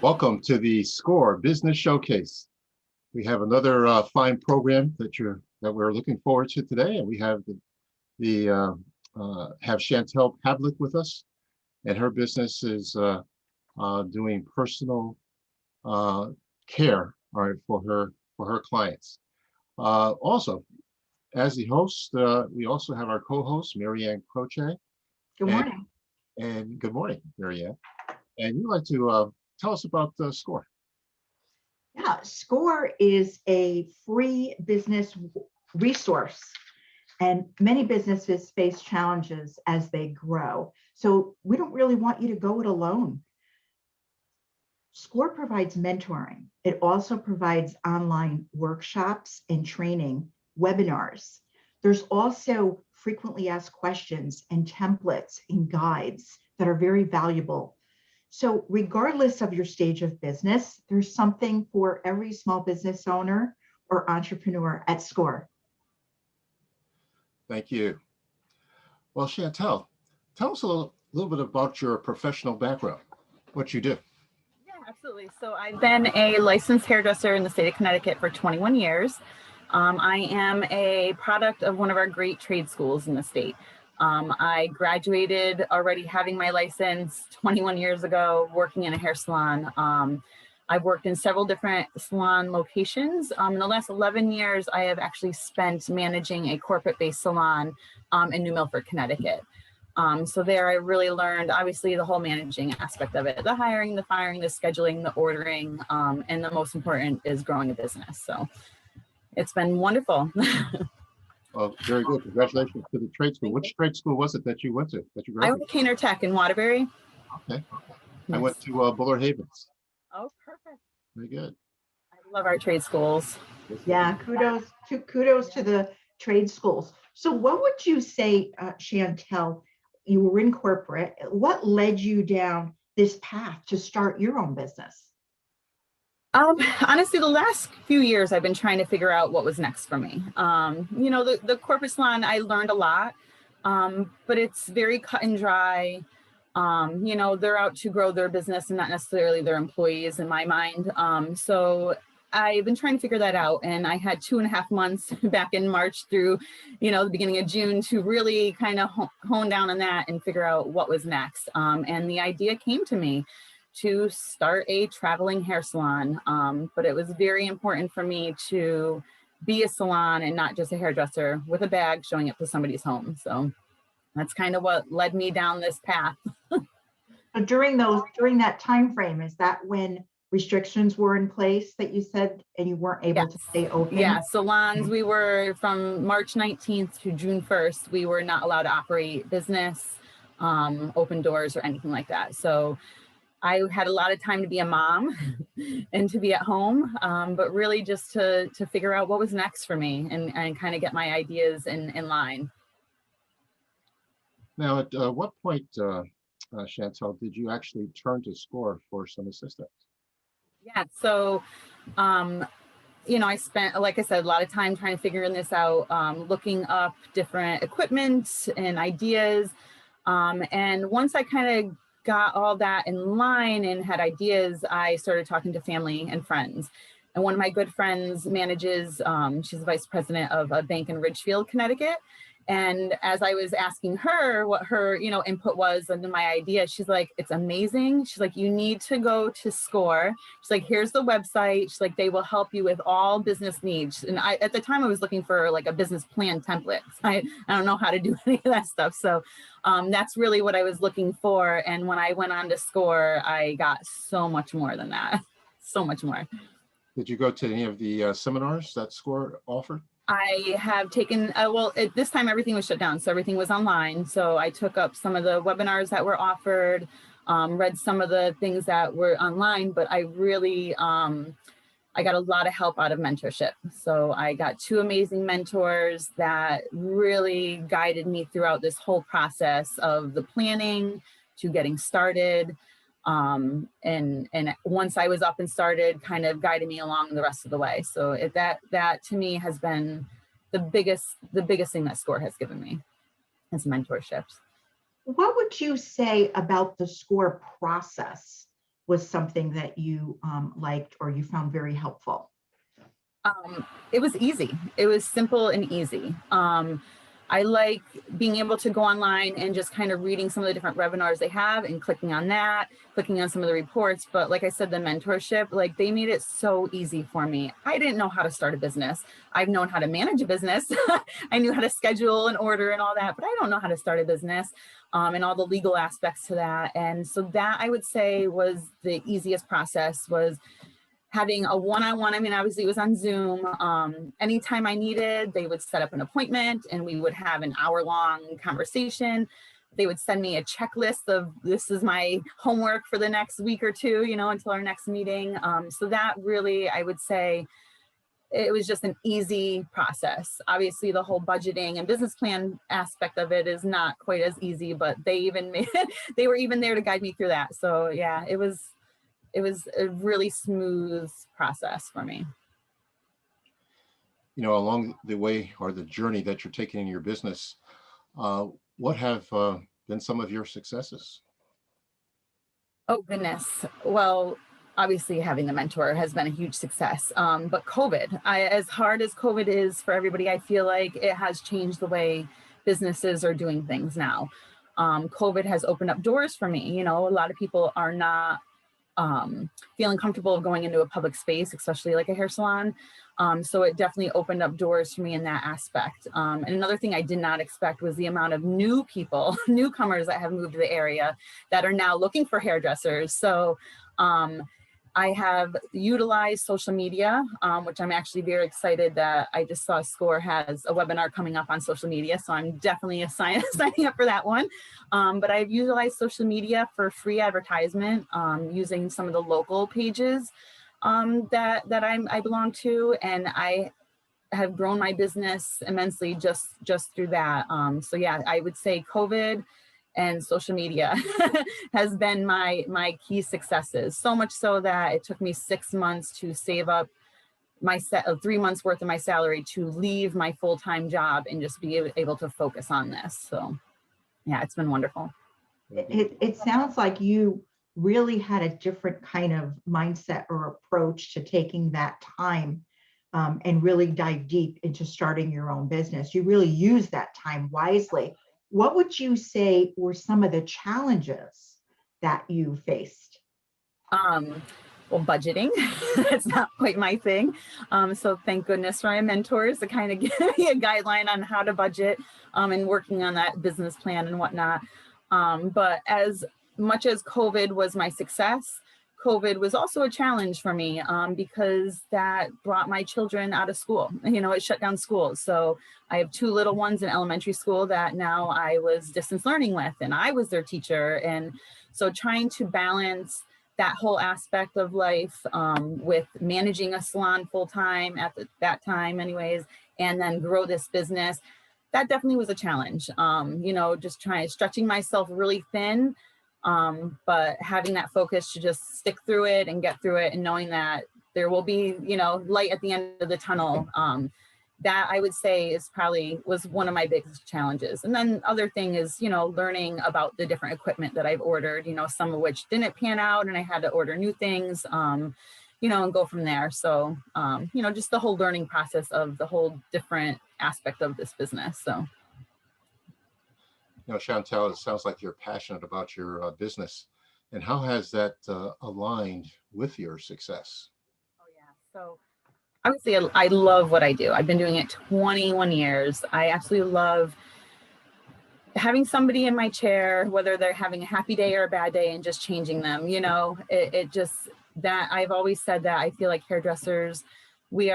Welcome to the SCORE Business Showcase. We have another fine program that we're looking forward to today, and we have have Chantel Pavlik with us, and her business is doing personal care, all right, for her clients. Also, as the host, we also have our co-host Marianne Croce. Good morning. And good morning, Marianne. And you'd like to tell us about SCORE. Yeah, SCORE is a free business resource, and many businesses face challenges as they grow. So we don't really want you to go it alone. SCORE provides mentoring. It also provides online workshops and training, webinars. There's also frequently asked questions and templates and guides that are very valuable. So regardless of your stage of business, there's something for every small business owner or entrepreneur at SCORE. Thank you. Well, Chantel, tell us a little bit about your professional background, what you do. Yeah, absolutely. So I've been a licensed hairdresser in the state of Connecticut for 21 years. I am a product of one of our great trade schools in the state. I graduated already having my license 21 years ago, working in a hair salon. I've worked in several different salon locations. In the last 11 years, I have actually spent managing a corporate-based salon in New Milford, Connecticut. So there I really learned, obviously, the whole managing aspect of it, the hiring, the firing, the scheduling, the ordering, and the most important is growing a business. So it's been wonderful. Well, very good. Congratulations to the trade school. Which trade school was it that you went to? I went to Kaner Tech in Waterbury. Okay. Yes. I went to Bullard Havens. Oh, perfect. Very good. I love our trade schools. Yeah, kudos to the trade schools. So what would you say, Chantel, you were in corporate, what led you down this path to start your own business? Honestly, the last few years, I've been trying to figure out what was next for me. The corporate salon, I learned a lot, but it's very cut and dry. They're out to grow their business and not necessarily their employees in my mind. So I've been trying to figure that out. And I had 2.5 months back in March through, the beginning of June to really kind of hone down on that and figure out what was next. And the idea came to me to start a traveling hair salon. But it was very important for me to be a salon and not just a hairdresser with a bag showing up to somebody's home. So that's kind of what led me down this path. So during that time frame, is that when restrictions were in place that you said and you weren't able to stay open? Yeah, salons, we were from March 19th to June 1st, we were not allowed to operate business, open doors or anything like that. So I had a lot of time to be a mom and to be at home, but really just to figure out what was next for me and kind of get my ideas in line. Now, at what point, Chantel, did you actually turn to SCORE for some assistance? Yeah, so, I spent, like I said, a lot of time trying to figure this out, looking up different equipment and ideas. And once I kind of got all that in line and had ideas, I started talking to family and friends. And one of my good friends manages, she's the vice president of a bank in Ridgefield, Connecticut. And as I was asking her what her, input was into my idea, she's like, it's amazing. She's like, you need to go to SCORE. She's like, here's the website. She's like, they will help you with all business needs. And at the time I was looking for like a business plan template. I don't know how to do any of that stuff. So that's really what I was looking for. And when I went on to SCORE, I got so much more than that. So much more. Did you go to any of the seminars that SCORE offered? I have taken, at this time, everything was shut down. So everything was online. So I took up some of the webinars that were offered, read some of the things that were online, but I really, I got a lot of help out of mentorship. So I got 2 amazing mentors that really guided me throughout this whole process of the planning to getting started. And once I was up and started, kind of guiding me along the rest of the way. So that to me has been the biggest thing that SCORE has given me is mentorships. What would you say about the SCORE process was something that you liked or you found very helpful? It was easy. It was simple and easy. I like being able to go online and just kind of reading some of the different webinars they have and clicking on that, clicking on some of the reports. But like I said, the mentorship, like they made it so easy for me. I didn't know how to start a business. I've known how to manage a business. I knew how to schedule and order and all that, but I don't know how to start a business and all the legal aspects to that. And so that I would say was the easiest process, was having a one-on-one. I mean, obviously it was on Zoom. Anytime I needed, they would set up an appointment and we would have an hour-long conversation. They would send me a checklist of, this is my homework for the next week or two, you know, until our next meeting. So that really, I would say, it was just an easy process. Obviously, the whole budgeting and business plan aspect of it is not quite as easy, but they even made it, they were even there to guide me through that. So yeah, it was a really smooth process for me. You know, along the way or the journey that you're taking in your business, what have been some of your successes? Oh goodness. Well, obviously having the mentor has been a huge success. But COVID, as hard as COVID is for everybody, I feel like it has changed the way businesses are doing things now. COVID has opened up doors for me. You know, a lot of people are not feeling comfortable of going into a public space, especially like a hair salon. So it definitely opened up doors for me in that aspect. And another thing I did not expect was the amount of new people, newcomers that have moved to the area that are now looking for hairdressers. So I have utilized social media, which I'm actually very excited that I just saw SCORE has a webinar coming up on social media. So I'm definitely signing up for that one. But I've utilized social media for free advertisement using some of the local pages that I belong to. And I have grown my business immensely just through that. So yeah, I would say COVID and social media has been my key successes. So much so that it took me 6 months to save up my 3 months worth of my salary to leave my full-time job and just be able to focus on this. So yeah, it's been wonderful. It sounds like you really had a different kind of mindset or approach to taking that time and really dive deep into starting your own business. You really use that time wisely. What would you say were some of the challenges that you faced? Well, budgeting, that's not quite my thing. So thank goodness for my mentors to kind of give me a guideline on how to budget and working on that business plan and whatnot. But as much as COVID was my success, COVID was also a challenge for me because that brought my children out of school. You know, it shut down schools. So I have 2 little ones in elementary school that now I was distance learning with, and I was their teacher. And so trying to balance that whole aspect of life with managing a salon full time at that time anyways, and then grow this business, that definitely was a challenge. You know, just stretching myself really thin, but having that focus to just stick through it and get through it, and knowing that there will be, you know, light at the end of the tunnel. That I would say was one of my biggest challenges. And then other thing is, you know, learning about the different equipment that I've ordered, you know, some of which didn't pan out and I had to order new things, you know, and go from there. So, you know, just the whole learning process of the whole different aspect of this business. So. You know, Chantel, it sounds like you're passionate about your business. And how has that aligned with your success? Oh, yeah. So obviously, I love what I do. I've been doing it 21 years. I absolutely love having somebody in my chair, whether they're having a happy day or a bad day, and just changing them. You know, it just, that I've always said that I feel like hairdressers, we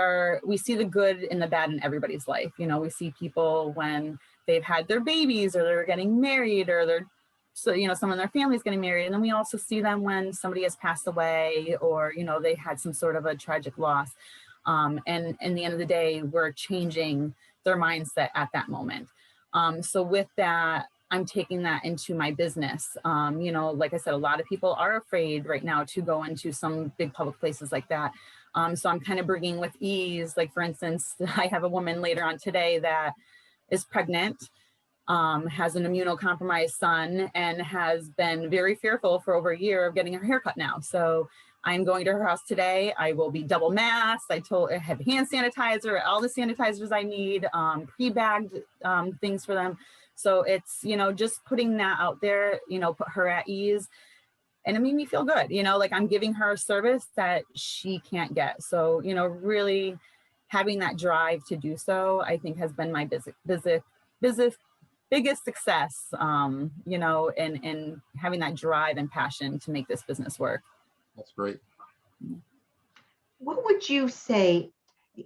see the good and the bad in everybody's life. You know, we see people when they've had their babies or they're getting married or you know, someone in their family is getting married. And then we also see them when somebody has passed away or, you know, they had some sort of a tragic loss. And in the end of the day, we're changing their mindset at that moment. So with that, I'm taking that into my business. You know, like I said, a lot of people are afraid right now to go into some big public places like that. So I'm kind of bringing with ease. Like, for instance, I have a woman later on today that is pregnant has an immunocompromised son and has been very fearful for over a year of getting her haircut now. So I'm going to her house today. I will be double masked. I have hand sanitizer, all the sanitizers I need, pre-bagged things for them. So it's, just putting that out there, put her at ease. And it made me feel good, like I'm giving her a service that she can't get. So, really having that drive to do so, I think has been my biggest success, in having that drive and passion to make this business work. That's great. What would you say,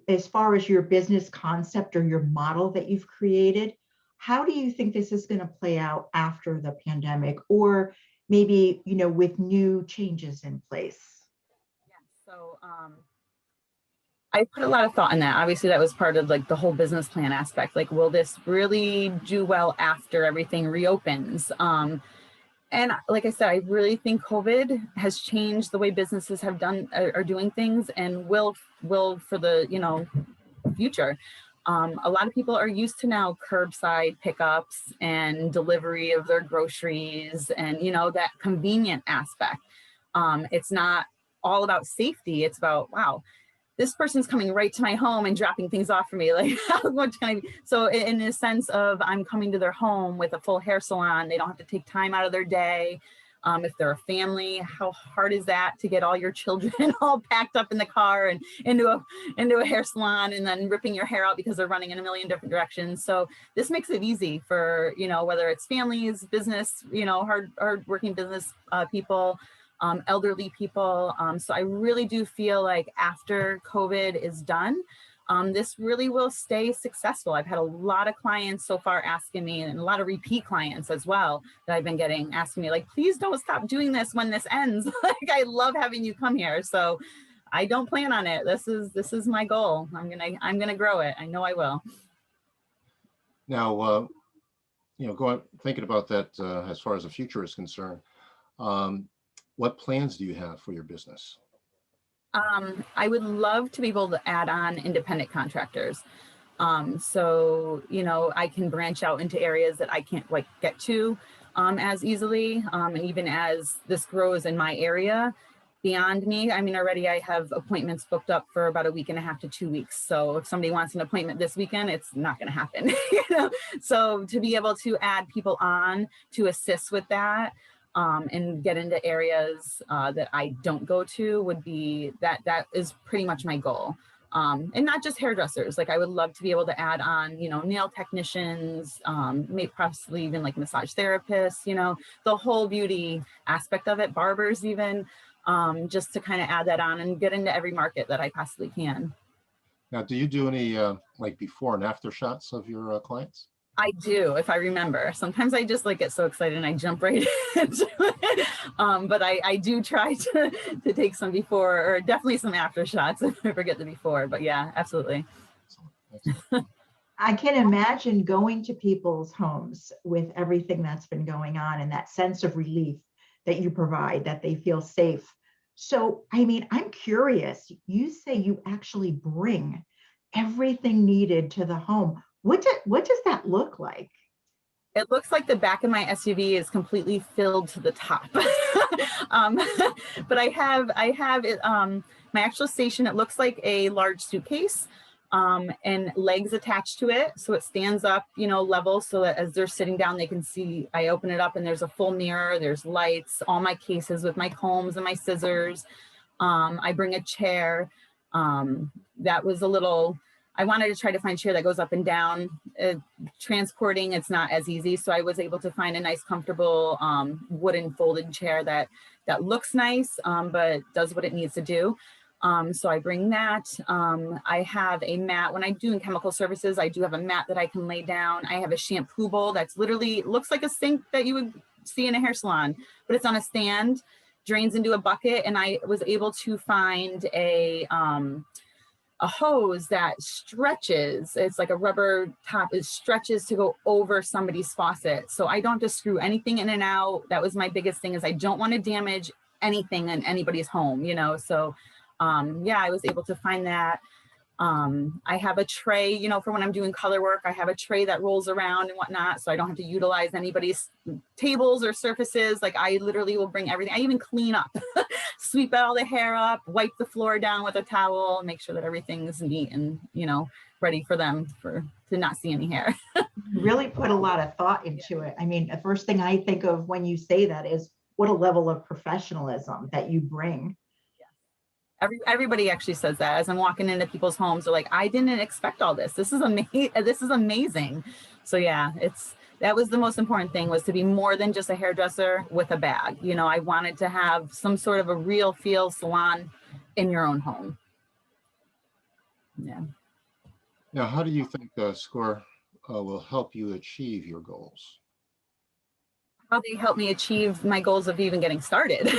as far as your business concept or your model that you've created, how do you think this is going to play out after the pandemic, or maybe, with new changes in place? Yeah, so I put a lot of thought in that. Obviously, that was part of like the whole business plan aspect. Like, will this really do well after everything reopens? And like I said, I really think COVID has changed the way businesses are doing things, and will for the future. A lot of people are used to now curbside pickups and delivery of their groceries, and that convenient aspect. It's not all about safety. It's about, wow, this person's coming right to my home and dropping things off for me. Like, how much can I be? So in the sense of I'm coming to their home with a full hair salon, they don't have to take time out of their day. If they're a family, how hard is that to get all your children all packed up in the car and into a hair salon, and then ripping your hair out because they're running in a million different directions. So this makes it easy for, whether it's families, business, hard working business people, elderly people. So I really do feel like after COVID is done, this really will stay successful. I've had a lot of clients so far asking me, and a lot of repeat clients as well that I've been getting asking me, like, please don't stop doing this when this ends. Like, I love having you come here. So I don't plan on it. This is my goal. I'm gonna grow it. I know I will. Now, thinking about that as far as the future is concerned, what plans do you have for your business? I would love to be able to add on independent contractors. So, I can branch out into areas that I can't quite get to as easily. And even as this grows in my area beyond me, already I have appointments booked up for about a week and a half to 2 weeks. So if somebody wants an appointment this weekend, it's not going to happen. So to be able to add people on to assist with that, and get into areas that I don't go to would be that is pretty much my goal. And not just hairdressers. Like, I would love to be able to add on, nail technicians, maybe possibly even like massage therapists, the whole beauty aspect of it, barbers even, just to kind of add that on and get into every market that I possibly can. Now, do you do any like before and after shots of your clients? I do, if I remember. Sometimes I just get so excited and I jump right into it. But I do try to take some before, or definitely some after shots if I forget the before. But yeah, absolutely. Excellent. I can imagine going to people's homes with everything that's been going on and that sense of relief that you provide, that they feel safe. So, I'm curious, you say you actually bring everything needed to the home. What does that look like? It looks like the back of my SUV is completely filled to the top. But I have it, my actual station, it looks like a large suitcase, and legs attached to it. So it stands up, level, so that as they're sitting down, they can see. I open it up and there's a full mirror, there's lights, all my cases with my combs and my scissors. I bring a chair. That was I wanted to try to find a chair that goes up and down. Transporting, it's not as easy. So I was able to find a nice, comfortable wooden folded chair that looks nice, but does what it needs to do. So I bring that. I have a mat. When I'm doing chemical services, I do have a mat that I can lay down. I have a shampoo bowl that's literally looks like a sink that you would see in a hair salon, but it's on a stand, drains into a bucket. And I was able to find a hose that stretches. It's like a rubber top. It stretches to go over somebody's faucet. So I don't have to screw anything in and out. That was my biggest thing, is I don't want to damage anything in anybody's home, So yeah, I was able to find that. I have a tray, you know, for when I'm doing color work, I have a tray that rolls around and whatnot, so I don't have to utilize anybody's tables or surfaces. Like I literally will bring everything. I even clean up, sweep all the hair up, wipe the floor down with a towel, make sure that everything is neat and, you know, ready for them to not see any hair. You really put a lot of thought into it. I mean, the first thing I think of when you say that is what a level of professionalism that you bring. Everybody actually says that as I'm walking into people's homes. They're like, I didn't expect all this. This is amazing. This is amazing. So yeah, that was the most important thing, was to be more than just a hairdresser with a bag. You know, I wanted to have some sort of a real feel salon in your own home. Yeah. Now, how do you think SCORE will help you achieve your goals? How they helped me achieve my goals of even getting started.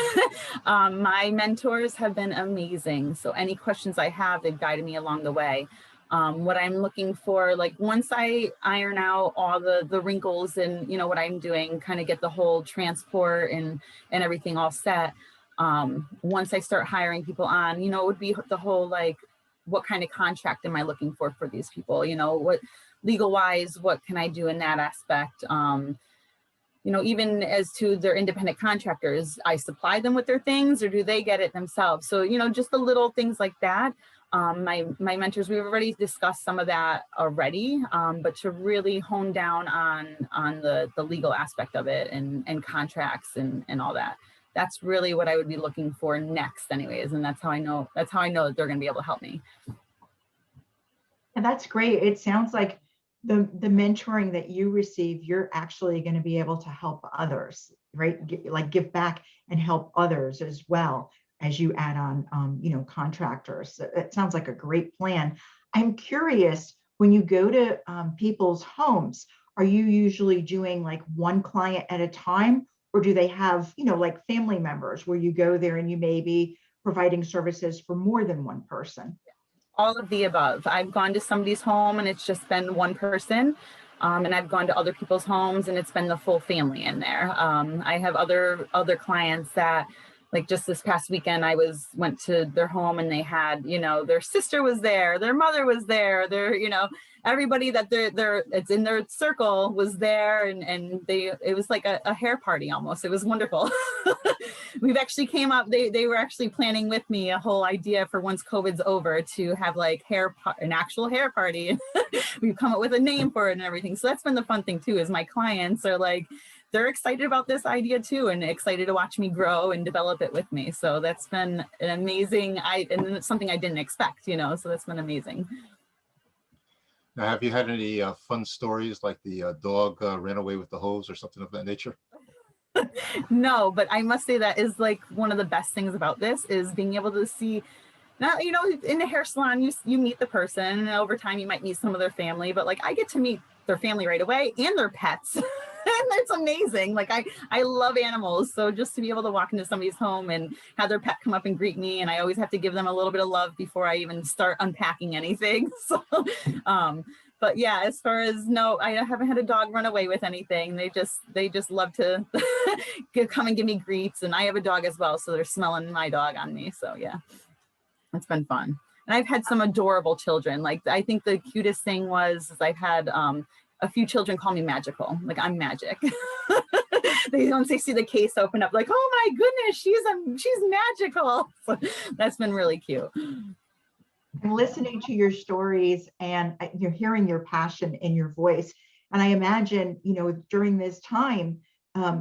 My mentors have been amazing. So any questions I have, they've guided me along the way. What I'm looking for, like once I iron out all the wrinkles and, you know, what I'm doing, kind of get the whole transport and everything all set. Once I start hiring people on, you know, it would be the whole, like, what kind of contract am I looking for these people? You know, what legal wise, what can I do in that aspect? You know, even as to their independent contractors, I supply them with their things, or do they get it themselves? So, you know, just the little things like that. My mentors, we've already discussed some of that already, but to really hone down on the legal aspect of it and contracts and all that. That's really what I would be looking for next anyways. And that's how I know that they're going to be able to help me. And that's great. It sounds like the mentoring that you receive, you're actually going to be able to help others, right? Like give back and help others as well as you add on, you know, contractors. It sounds like a great plan. I'm curious, when you go to people's homes, are you usually doing like one client at a time, or do they have, you know, like family members where you go there and you may be providing services for more than one person? All of the above. I've gone to somebody's home and it's just been one person. And I've gone to other people's homes and it's been the full family in there. I have other clients that, like just this past weekend, I went to their home and they had, you know, their sister was there, their mother was there, their, you know, everybody that it's in their circle was there, and it was like a hair party almost. It was wonderful. We've actually came up, they were actually planning with me a whole idea for once COVID's over to have like an actual hair party. We've come up with a name for it and everything. So that's been the fun thing too, is my clients are like, they're excited about this idea too, and excited to watch me grow and develop it with me. So that's been an amazing, and it's something I didn't expect, you know, so that's been amazing. Now, have you had any fun stories, like the dog ran away with the hose or something of that nature? No, but I must say that is like one of the best things about this, is being able to see, now, you know, in the hair salon, you meet the person, and over time you might meet some of their family, but like I get to meet their family right away and their pets. And it's amazing. Like I love animals. So just to be able to walk into somebody's home and have their pet come up and greet me, and I always have to give them a little bit of love before I even start unpacking anything. So, but yeah, as far as, no, I haven't had a dog run away with anything. They just love to come and give me greets. And I have a dog as well, so they're smelling my dog on me. So yeah, it's been fun. And I've had some adorable children. Like I think the cutest thing was I've had a few children call me magical. Like I'm magic. Once they see the case open up, like, oh my goodness, she's magical. So that's been really cute. I'm listening to your stories and you're hearing your passion in your voice. And I imagine, you know, during this time,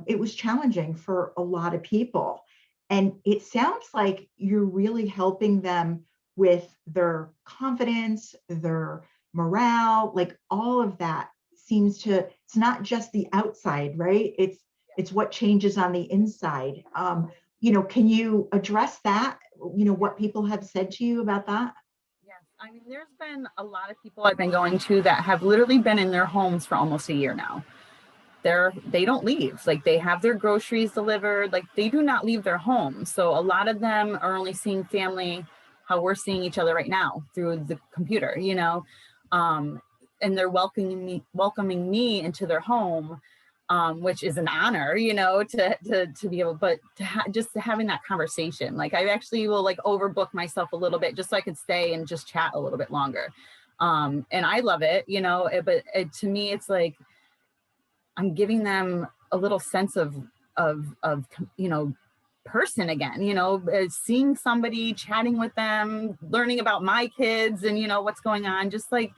it was challenging for a lot of people. And it sounds like you're really helping them with their confidence, their morale, like all of that seems to, it's not just the outside, right? It's what changes on the inside. You know, can you address that? You know, what people have said to you about that? Yes, I mean, there's been a lot of people I've been going to that have literally been in their homes for almost a year now. They don't leave. Like they have their groceries delivered, like they do not leave their homes. So a lot of them are only seeing family how we're seeing each other right now through the computer, you know, and they're welcoming me into their home. which is an honor, you know, to be able, but just having that conversation, like I actually will like overbook myself a little bit just so I could stay and just chat a little bit longer. And I love it, you know, to me, it's like, I'm giving them a little sense of, you know, person again, you know, seeing somebody, chatting with them, learning about my kids and, you know, what's going on, just like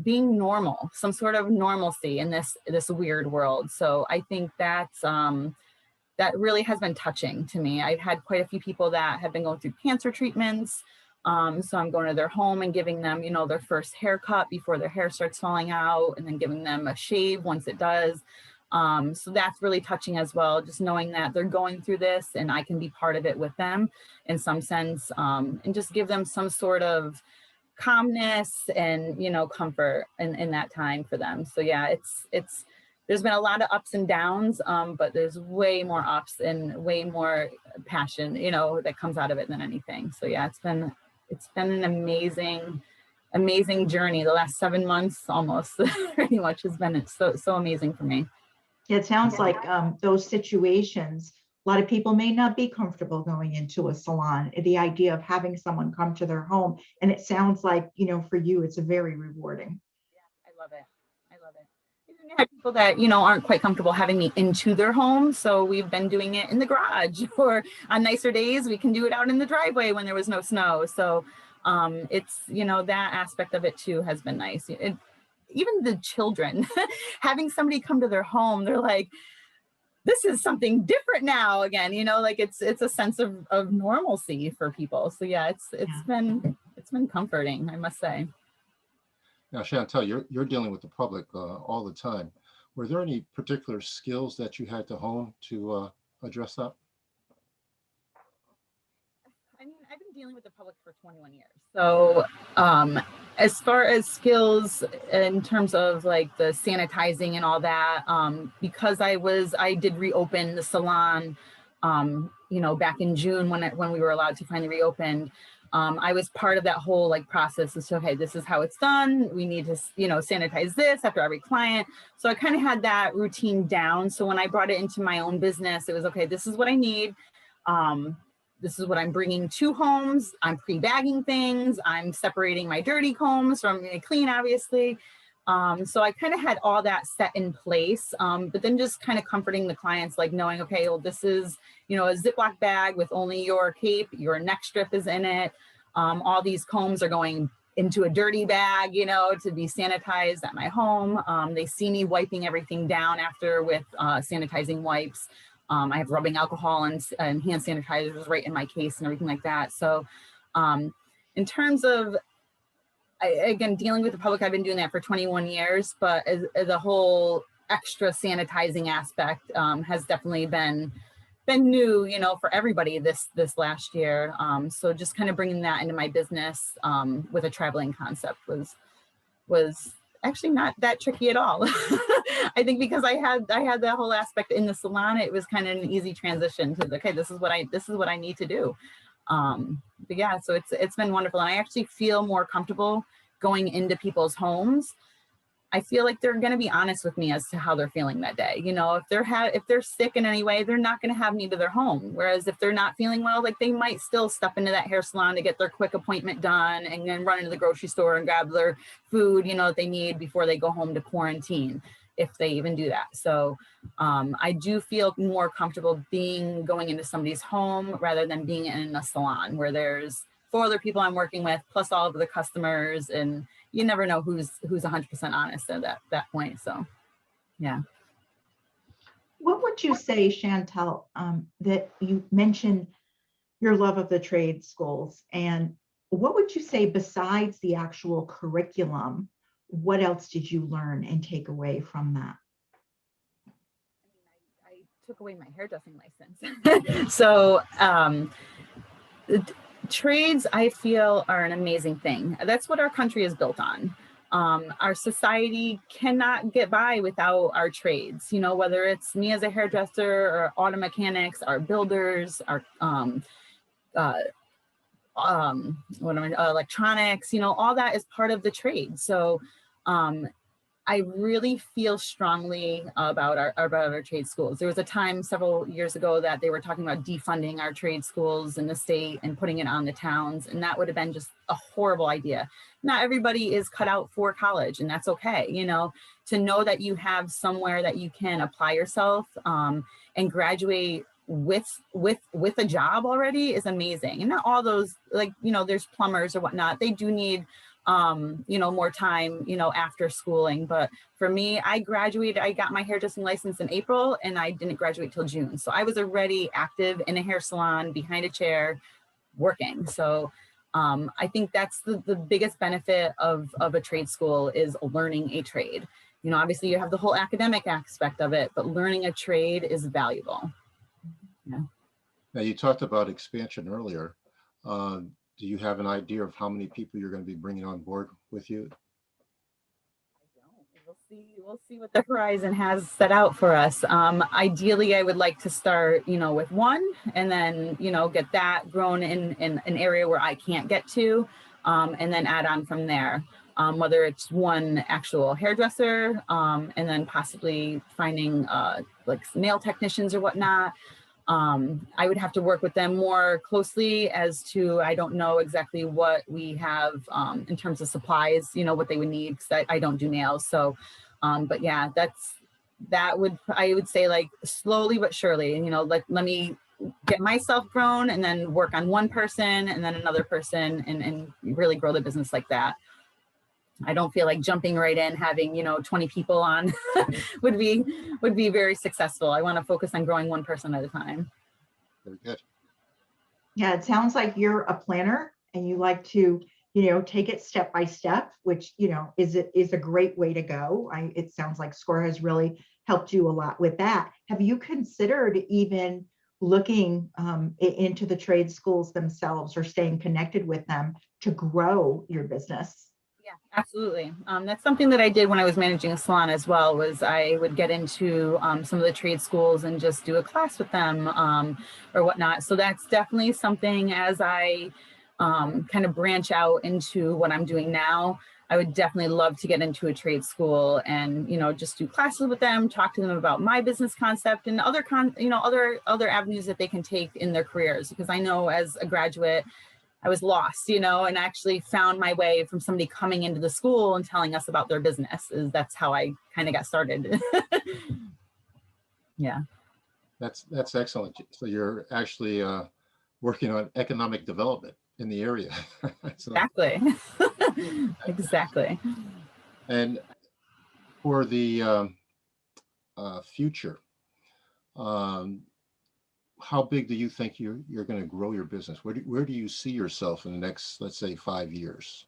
being normal, some sort of normalcy in this weird world. So I think that's that really has been touching to me. I've had quite a few people that have been going through cancer treatments. So I'm going to their home and giving them, you know, their first haircut before their hair starts falling out, and then giving them a shave once it does. So that's really touching as well, just knowing that they're going through this and I can be part of it with them in some sense, and just give them some sort of calmness and, you know, comfort in that time for them. So yeah, it's there's been a lot of ups and downs, but there's way more ups and way more passion, you know, that comes out of it than anything. So yeah, it's been an amazing journey. The last 7 months almost pretty much has been so amazing for me. It sounds like those situations, a lot of people may not be comfortable going into a salon. The idea of having someone come to their home, and it sounds like, you know, for you, it's very rewarding. Yeah, I love it. Even I have people that, you know, aren't quite comfortable having me into their home. So we've been doing it in the garage, or on nicer days, we can do it out in the driveway when there was no snow. So it's, you know, that aspect of it too has been nice. Even the children, having somebody come to their home, they're like, this is something different now again, you know, like it's a sense of normalcy for people. So yeah, it's been comforting, I must say. Now, Chantel, you're dealing with the public all the time. Were there any particular skills that you had to hone to address that? I mean, I've been dealing with the public for 21 years. So as far as skills in terms of like the sanitizing and all that, because I did reopen the salon, you know, back in June when we were allowed to finally reopen. I was part of that whole like process of, so, okay, this is how it's done. We need to, you know, sanitize this after every client. So I kind of had that routine down. So when I brought it into my own business, it was, okay, this is what I need. This is what I'm bringing to homes. I'm pre-bagging things. I'm separating my dirty combs from clean, obviously. So I kind of had all that set in place, but then just kind of comforting the clients, like knowing, okay, well, this is, you know, a Ziploc bag with only your cape, your neck strip is in it. All these combs are going into a dirty bag, you know, to be sanitized at my home. They see me wiping everything down after with sanitizing wipes. I have rubbing alcohol and hand sanitizers right in my case and everything like that. So in terms of, again, dealing with the public, I've been doing that for 21 years, but as a whole extra sanitizing aspect has definitely been new, you know, for everybody this last year. So just kind of bringing that into my business with a traveling concept was actually not that tricky at all. I think because I had that whole aspect in the salon, it was kind of an easy transition to, okay, this is what I need to do. But yeah, so it's been wonderful. And I actually feel more comfortable going into people's homes. I feel like they're going to be honest with me as to how they're feeling that day. You know, if they're sick in any way, they're not going to have me to their home. Whereas if they're not feeling well, like they might still step into that hair salon to get their quick appointment done and then run into the grocery store and grab their food, you know, that they need before they go home to quarantine, if they even do that. So I do feel more comfortable going into somebody's home rather than being in a salon where there's 4 other people I'm working with, plus all of the customers, and you never know who's 100% honest at that point. So, yeah. What would you say, Chantel, that you mentioned your love of the trade schools, and what would you say besides the actual curriculum? What else did you learn and take away from that? I took away my hairdressing license. So, trades, I feel, are an amazing thing. That's what our country is built on. Our society cannot get by without our trades, you know, whether it's me as a hairdresser or auto mechanics, our builders, our electronics, you know, all that is part of the trade. So I really feel strongly about our trade schools. There was a time several years ago that they were talking about defunding our trade schools in the state and putting it on the towns, and that would have been just a horrible idea. Not everybody is cut out for college, and that's okay. You know, to know that you have somewhere that you can apply yourself and graduate with a job already is amazing. And not all those, like, you know, there's plumbers or whatnot. They do need you know, more time, you know, after schooling. But for me, I graduated, I got my hairdressing license in April and I didn't graduate till June. So I was already active in a hair salon behind a chair working. So I think that's the biggest benefit of a trade school is learning a trade. You know, obviously you have the whole academic aspect of it, but learning a trade is valuable. Yeah. Now, you talked about expansion earlier. Do you have an idea of how many people you're going to be bringing on board with you? I don't. We'll see what the horizon has set out for us. Ideally, I would like to start, you know, with one, and then, you know, get that grown in an area where I can't get to, and then add on from there. Whether it's one actual hairdresser, and then possibly finding like nail technicians or whatnot. I would have to work with them more closely as to, I don't know exactly what we have in terms of supplies, you know, what they would need, because I don't do nails. So, but yeah, I would say, like, slowly but surely, you know, let me get myself grown and then work on one person and then another person and really grow the business like that. I don't feel like jumping right in, having, you know, 20 people on would be very successful. I want to focus on growing one person at a time. Very good. Yeah, it sounds like you're a planner and you like to, you know, take it step by step, which, you know, is a great way to go. It sounds like SCORE has really helped you a lot with that. Have you considered even looking into the trade schools themselves or staying connected with them to grow your business? Yeah, absolutely. That's something that I did when I was managing a salon as well, was I would get into some of the trade schools and just do a class with them or whatnot. So that's definitely something, as I kind of branch out into what I'm doing now, I would definitely love to get into a trade school and, you know, just do classes with them, talk to them about my business concept and other avenues that they can take in their careers. Because I know as a graduate, I was lost, you know, and actually found my way from somebody coming into the school and telling us about their business. That's how I kind of got started. Yeah. That's excellent. So you're actually working on economic development in the area. So, Exactly. Exactly. and for the future, how big do you think you're going to grow your business? Where do you see yourself in the next, let's say, 5 years?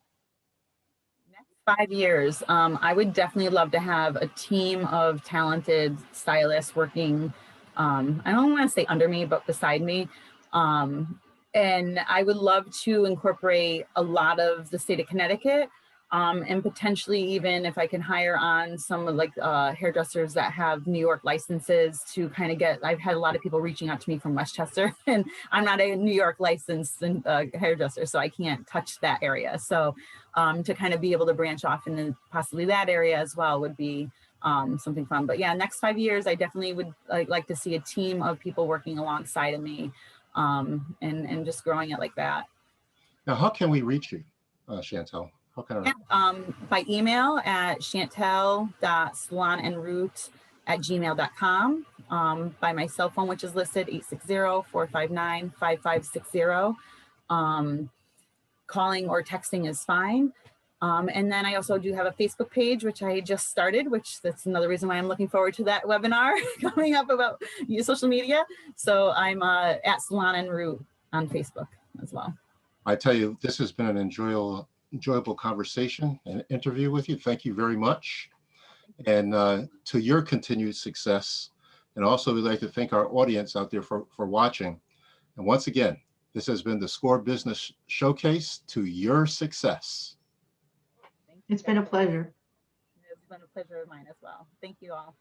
Next 5 years, I would definitely love to have a team of talented stylists working. I don't want to say under me, but beside me. And I would love to incorporate a lot of the state of Connecticut, and potentially even if I can hire on some of, like, hairdressers that have New York licenses to kind of get, I've had a lot of people reaching out to me from Westchester and I'm not a New York licensed hairdresser, so I can't touch that area. So to kind of be able to branch off into possibly that area as well would be something fun. But yeah, next 5 years, I definitely would like to see a team of people working alongside of me and just growing it like that. Now, how can we reach you, Chantel? How can I? By email at chantel.salonenroute@gmail.com. By my cell phone, which is listed 860-459-5560. Calling or texting is fine. And then I also do have a Facebook page, which I just started, which that's another reason why I'm looking forward to that webinar coming up about social media. So I'm at SalonEnRoute on Facebook as well. I tell you, this has been an enjoyable conversation and interview with you. Thank you very much. And to your continued success. And also, we'd like to thank our audience out there for watching. And once again, this has been the SCORE Business Showcase to your success. It's been a pleasure. It's been a pleasure of mine as well. Thank you all.